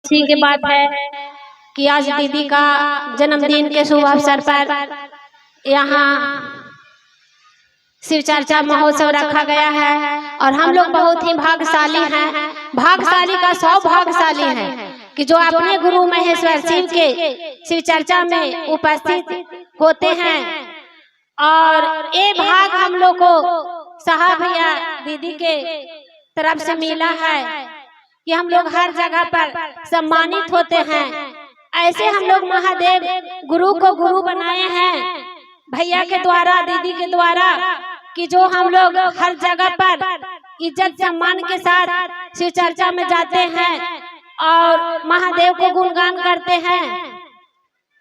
खुशी की बात है कि आज दीदी का जन्मदिन के शुभ अवसर पर यहाँ शिव चर्चा महोत्सव रखा गया है और हम लोग बहुत ही भाग्यशाली हैं। भाग्यशाली का सौभाग्यशाली है कि जो अपने गुरु महेश्वर शिव के शिव चर्चा में उपस्थित होते हैं। और ये भाग हम लोग को साहब या दीदी के तरफ से मिला है कि हम लोग हर जगह पर सम्मानित होते हैं। ऐसे हम लोग महादेव गुरु को गुरु बनाए हैं भैया के द्वारा, दीदी के द्वारा, कि जो हम लोग हर जगह पर इज्जत सम्मान के साथ शिव चर्चा में जाते हैं और महादेव को गुणगान करते हैं।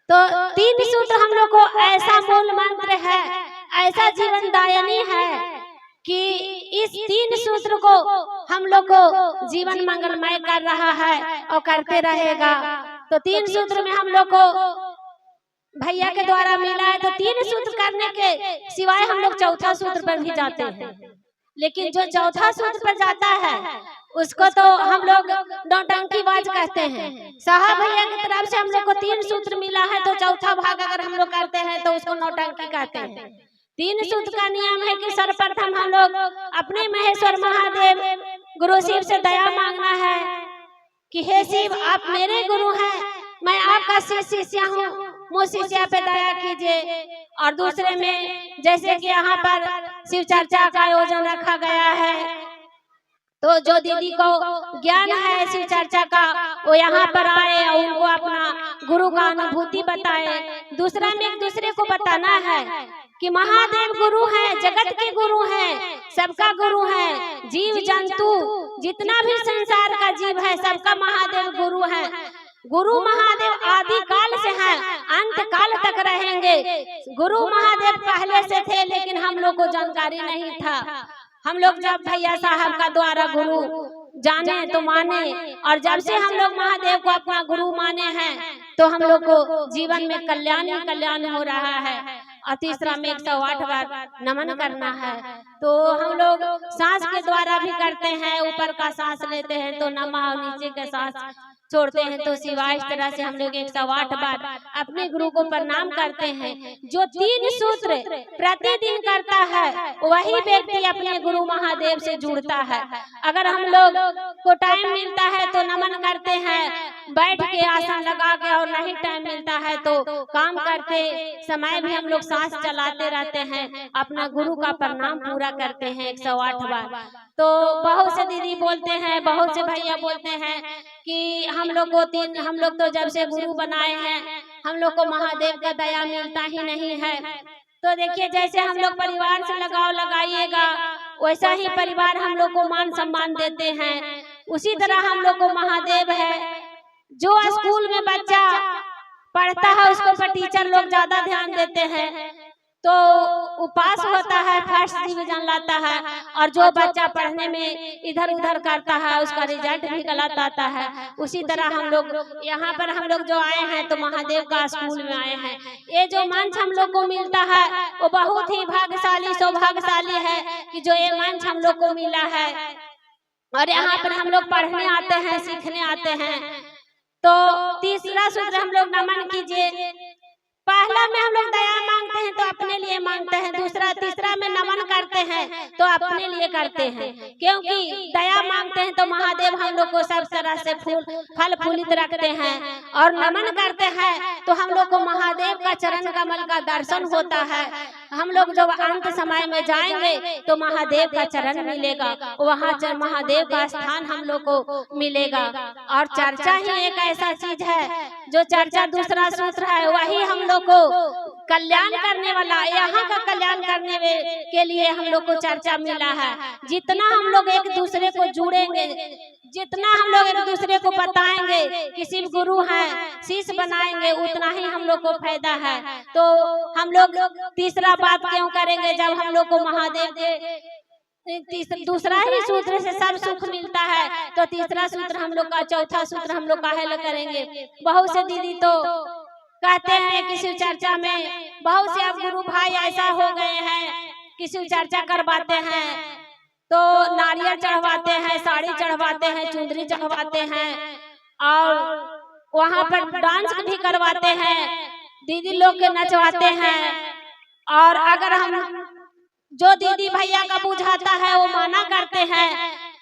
तो तीन सूत्र हम लोग को ऐसा मूल मंत्र है, ऐसा जीवन दायनी है कि इस तीन सूत्र को हम लोग को जीवन मंगलमय कर रहा है और करते रहेगा। तो तीन सूत्र में हम लोग को भैया के द्वारा मिला है। तो तीन सूत्र करने के सिवाय हम लोग चौथा सूत्र पर भी जाते हैं, लेकिन जो चौथा सूत्र पर जाता है उसको तो हम लोग नौटंकीबाज कहते हैं। साहब भैया की तरफ से हम लोग को तीन सूत्र मिला है, तो चौथा भाग अगर हम लोग करते हैं तो उसको नौटंकी कहते हैं। तीन सूत्र का नियम है कि सर्वप्रथम हम लोग अपने महेश्वर महादेव गुरु शिव से दया मांगना है कि हे शिव, आप मेरे गुरु हैं, मैं आपका शिष्य हूँ, मुझ शिष्या पे दया कीजिए। और दूसरे में जैसे कि यहाँ पर शिव चर्चा का आयोजन रखा गया है, तो जो दीदी को ज्ञान है शिव चर्चा का वो यहाँ पर आए और उनको अपना गुरु का अनुभूति बताए। दूसरा में एक दूसरे को बताना है कि महादेव गुरु हैं, जगत के गुरु हैं, सबका गुरु हैं। जीव जंतु जितना भी संसार का जीव है सबका महादेव गुरु है। गुरु महादेव आदि काल से हैं, अंत काल तक रहेंगे। गुरु महादेव पहले से थे लेकिन हम लोग को जानकारी नहीं था। हम लोग जब भैया साहब का द्वारा गुरु जाने तो माने, और जब से हम लोग महादेव को अपना गुरु माने हैं तो हम लोग को जीवन में कल्याण ही कल्याण हो रहा है। और तीसरा में 108 बार नमन करना है। तो हम लोग सांस के द्वारा भी करते हैं, ऊपर का सांस लेते हैं तो नमः, और नीचे का सांस छोड़ते हैं तो शिवाय। इस तरह से हम लोग 108 बार अपने गुरु को प्रणाम करते हैं। जो तीन सूत्र प्रतिदिन करता है वही व्यक्ति अपने गुरु महादेव से जुड़ता है। अगर हम लोग को टाइम मिलता है तो नमन करते हैं बैठ के आसन लगा के, और नहीं टाइम मिलता है तो काम करते समय भी हम लोग सांस चलाते रहते हैं, अपना गुरु का प्रणाम पूरा करते हैं 108 बार। तो बहुत से दीदी बोलते हैं, बहुत से भैया बोलते हैं कि हम लोग तो जब से गुरु बनाए हैं हम लोग को महादेव का दया मिलता ही नहीं है। तो देखिए, जैसे हम लोग परिवार से लगाव लगाइएगा वैसा ही परिवार हम लोग को मान सम्मान देते हैं, उसी तरह हम लोग को महादेव है। जो स्कूल में बच्चा पढ़ता है उसको पर टीचर लोग ज्यादा ध्यान देते हैं तो वो पास होता है, फर्स्ट डिवीजन लाता है। और जो बच्चा पढ़ने में इधर उधर करता है उसका रिजल्ट भी गलत आता है। उसी तरह हम लोग यहाँ पर हम लोग जो आए हैं तो महादेव का स्कूल में आए हैं। ये जो मंच हम लोग को मिलता है वो बहुत ही भाग्यशाली सौभाग्यशाली है कि जो ये मंच हम लोग को मिला है। और यहाँ पर हम लोग पढ़ने आते हैं, सीखने आते हैं। तो तीसरा सूत्र हम लोग नमन कीजिए। पहला में हम लोग दया मांगते हैं तो अपने लिए मांगते हैं, तीसरा में नमन करते हैं तो अपने लिए करते हैं। क्योंकि दया मांगते हैं तो महादेव हम लोग को सब तरह से फल फूलित रखते हैं, और नमन करते हैं तो हम लोग को महादेव का चरण कमल का दर्शन होता है। हम लोग जब अंत समय में जाएंगे तो महादेव का चरण मिलेगा, वहाँ महादेव का स्थान हम लोग को मिलेगा। और चर्चा ही एक ऐसा चीज है, जो चर्चा दूसरा सूत्र है वही हम लोग को कल्याण करने वाला, यहाँ का कल्याण करने के लिए हम लोग को चर्चा मिला है। जितना हम लोग एक दूसरे को जुड़ेंगे, जितना हम लोग एक दूसरे को बताएंगे कि शिव गुरु हैं, शिष्य बनाएंगे, उतना ही हम लोग को फायदा है। तो हम लोग तीसरा बात क्यों करेंगे जब हम लोग को महादेव के दूसरा ही सूत्र से सब सुख मिलता है, तो तीसरा सूत्र हम लोग का, चौथा सूत्र हम लोग काहे करेंगे। बहुत से दीदी तो कहते हैं कि शिव चर्चा में बहुत से अब गुरु भाई ऐसा हो गए हैं कि शिव चर्चा करवाते हैं तो नारियल चढ़वाते हैं, साड़ी चढ़वाते हैं, चुंदरी चढ़वाते हैं, और वहाँ पर डांस भी करवाते हैं, दीदी लोग के नचवाते हैं। और अगर हम जो दीदी भैया का बुझाता है वो माना करते हैं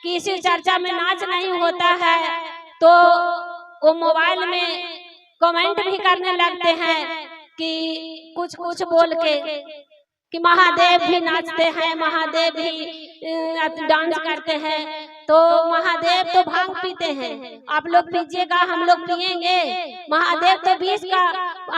कि इसी चर्चा में नाच नहीं होता है, तो वो मोबाइल में कमेंट भी करने लगते हैं कि कुछ कुछ बोल के कि महादेव भी नाचते हैं, महादेव भी डांस करते हैं। तो महादेव तो भांग पीते हैं, आप लोग पीजिएगा, हम लोग पिएंगे। महादेव तो विष का,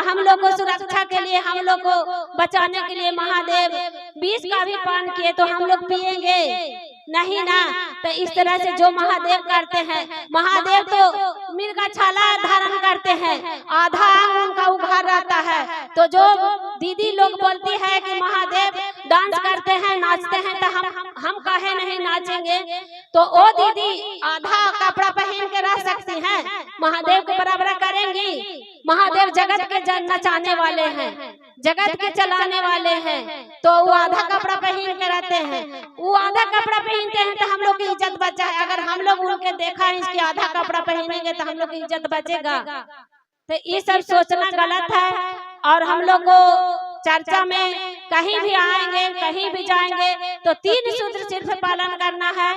हम लोग को सुरक्षा के लिए, हम लोग को बचाने के लिए महादेव विष का भी पान किए, तो हम लोग पिएंगे नहीं ना। तो इस तरह से जो महादेव करते हैं, महादेव तो मिर्गा छाला धारण करते हैं, आधा अंग उनका उघार रहता है। तो जो दीदी लोग बोलती है कि महादेव डांस करते हैं, नाचते हैं, तो हम काहे नहीं नाचेंगे। तो वो दीदी आधा कपड़ा पहन के रह सकती हैं, महादेव को बराबर करेंगी। महादेव जगत के नचाने वाले हैं, जगत के चलाने वाले हैं, तो वो आधा कपड़ा पहन के रहते हैं। वो आधा कपड़ा पहनते हैं तो हम लोग की इज्जत बचा है। अगर हम लोग उनके देखा है इसकी आधा कपड़ा पहनेंगे तो हम लोग की इज्जत बचेगा। तो ये सब सोचना गलत है। और हम लोग को चर्चा में कहीं भी आएंगे, कहीं भी जाएंगे, तो 3 सूत्र सिर्फ पालन करना है।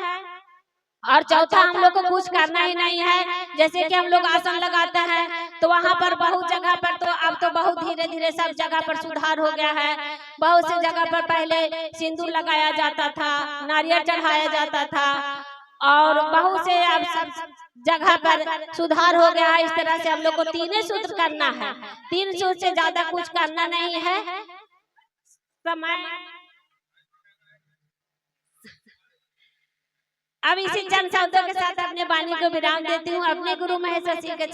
और चौथा, हम लोग को कुछ करना ही नहीं है। जैसे कि हम लोग आसन लगाते हैं, तो वहाँ पर बहुत जगह पर, तो अब तो बहुत धीरे धीरे सब जगह पर सुधार हो गया है। बहुत सी जगह पर पहले सिंदूर लगाया जाता था, नारियल चढ़ाया जाता था, और बहुत से अब सब जगह पर सुधार हो गया है। इस तरह से हम लोग को 3 सूत्र करना है, 3 सूत्र से ज्यादा कुछ करना नहीं है। समय अब इसी चंद शब्दों के साथ अपने वाणी को विराम देती हूँ। अपने गुरु महेश्वर सिंह के